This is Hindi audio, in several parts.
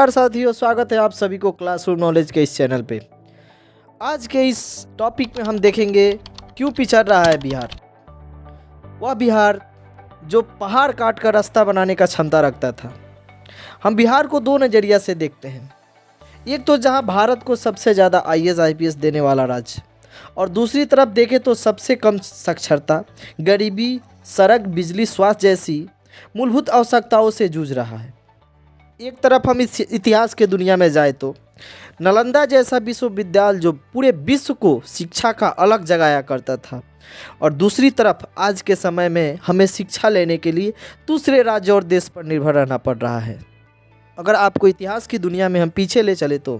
नमस्कार साथियों, स्वागत है आप सभी को क्लासरूम नॉलेज के इस चैनल पे। आज के इस टॉपिक में हम देखेंगे क्यों पिछड़ रहा है बिहार। वह बिहार जो पहाड़ काट कर रास्ता बनाने का क्षमता रखता था। हम बिहार को दो नज़रिया से देखते हैं। एक तो जहां भारत को सबसे ज़्यादा IAS IPS देने वाला राज्य, और दूसरी तरफ देखें तो सबसे कम साक्षरता, गरीबी, सड़क, बिजली, स्वास्थ्य जैसी मूलभूत आवश्यकताओं से जूझ रहा है। एक तरफ हम इस इतिहास के दुनिया में जाए तो नालंदा जैसा विश्वविद्यालय जो पूरे विश्व को शिक्षा का अलग जगाया करता था, और दूसरी तरफ आज के समय में हमें शिक्षा लेने के लिए दूसरे राज्य और देश पर निर्भर रहना पड़ रहा है। अगर आपको इतिहास की दुनिया में हम पीछे ले चले तो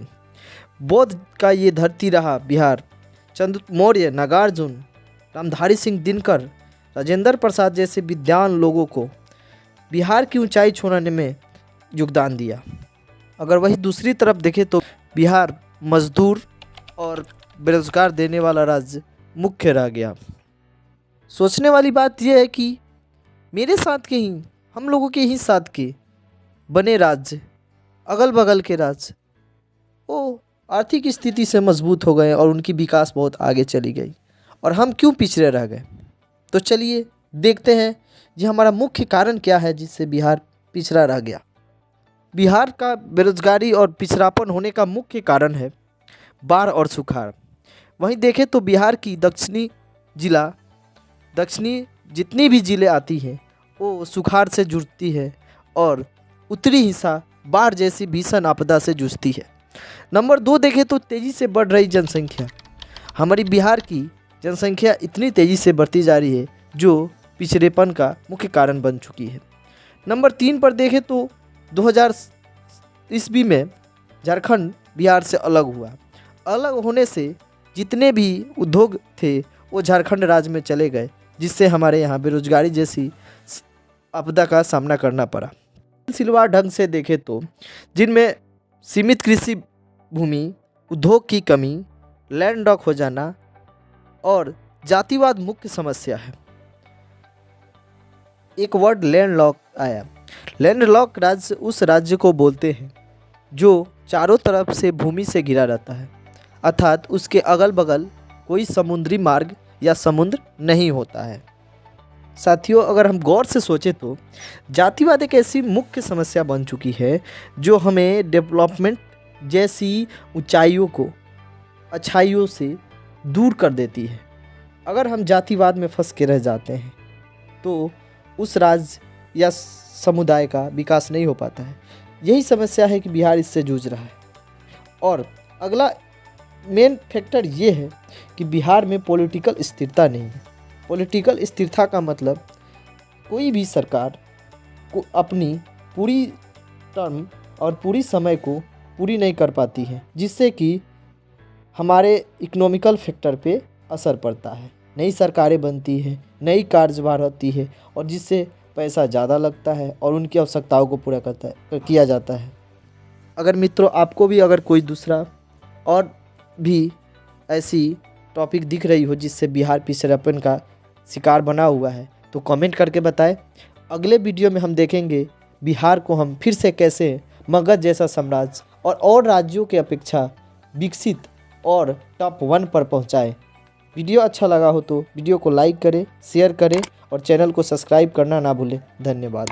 बौद्ध का ये धरती रहा बिहार। चंद्रगुप्त मौर्य, नागार्जुन, रामधारी सिंह दिनकर, राजेंद्र प्रसाद जैसे विद्वान लोगों को बिहार की ऊंचाई छूने में योगदान दिया। अगर वही दूसरी तरफ देखें तो बिहार मजदूर और बेरोजगार देने वाला राज्य मुख्य रह गया। सोचने वाली बात यह है कि मेरे साथ के ही, हम लोगों के ही साथ के बने राज्य, अगल बगल के राज्य, वो आर्थिक स्थिति से मजबूत हो गए और उनकी विकास बहुत आगे चली गई, और हम क्यों पिछड़े रह गए। तो चलिए देखते हैं ये हमारा मुख्य कारण क्या है जिससे बिहार पिछड़ा रह गया। बिहार का बेरोजगारी और पिछड़ापन होने का मुख्य कारण है बाढ़ और सुखाड़। वहीं देखें तो बिहार की दक्षिणी जितनी भी ज़िले आती हैं वो सुखाड़ से जूझती है, और उत्तरी हिस्सा बाढ़ जैसी भीषण आपदा से जूझती है। नंबर 2 देखें तो तेज़ी से बढ़ रही जनसंख्या। हमारी बिहार की जनसंख्या इतनी तेज़ी से बढ़ती जा रही है जो पिछड़ेपन का मुख्य कारण बन चुकी है। नंबर 3 पर देखें तो 2000 ईस्वी में झारखंड बिहार से अलग हुआ। अलग होने से जितने भी उद्योग थे वो झारखंड राज्य में चले गए, जिससे हमारे यहाँ बेरोजगारी जैसी आपदा का सामना करना पड़ा। सिलसिलेवार ढंग से देखें तो जिनमें सीमित कृषि भूमि, उद्योग की कमी, लैंड लॉक हो जाना और जातिवाद मुख्य समस्या है। एक वर्ड लैंड लॉक आया। लैंड लॉक राज्य उस राज्य को बोलते हैं जो चारों तरफ से भूमि से घिरा रहता है, अर्थात उसके अगल बगल कोई समुद्री मार्ग या समुद्र नहीं होता है। साथियों, अगर हम गौर से सोचें तो जातिवाद एक ऐसी मुख्य समस्या बन चुकी है जो हमें डेवलपमेंट जैसी ऊंचाइयों को अच्छाइयों से दूर कर देती है। अगर हम जातिवाद में फंस के रह जाते हैं तो उस राज्य या समुदाय का विकास नहीं हो पाता है। यही समस्या है कि बिहार इससे जूझ रहा है। और अगला मेन फैक्टर ये है कि बिहार में पॉलिटिकल स्थिरता नहीं है। पॉलिटिकल स्थिरता का मतलब कोई भी सरकार को अपनी पूरी टर्म और पूरी समय को पूरी नहीं कर पाती है, जिससे कि हमारे इकोनॉमिकल फैक्टर पे असर पड़ता है। नई सरकारें बनती हैं, नई कार्यभार होती है, और जिससे पैसा ज़्यादा लगता है और उनकी आवश्यकताओं को पूरा किया जाता है। अगर मित्रों आपको भी अगर कोई दूसरा और भी ऐसी टॉपिक दिख रही हो जिससे बिहार पिछड़ेपन का शिकार बना हुआ है तो कमेंट करके बताएं। अगले वीडियो में हम देखेंगे बिहार को हम फिर से कैसे मगध जैसा साम्राज्य और राज्यों के अपेक्षा विकसित और टॉप 1 पर पहुंचाएं। वीडियो अच्छा लगा हो तो वीडियो को लाइक करें, शेयर करें और चैनल को सब्सक्राइब करना ना भूलें। धन्यवाद।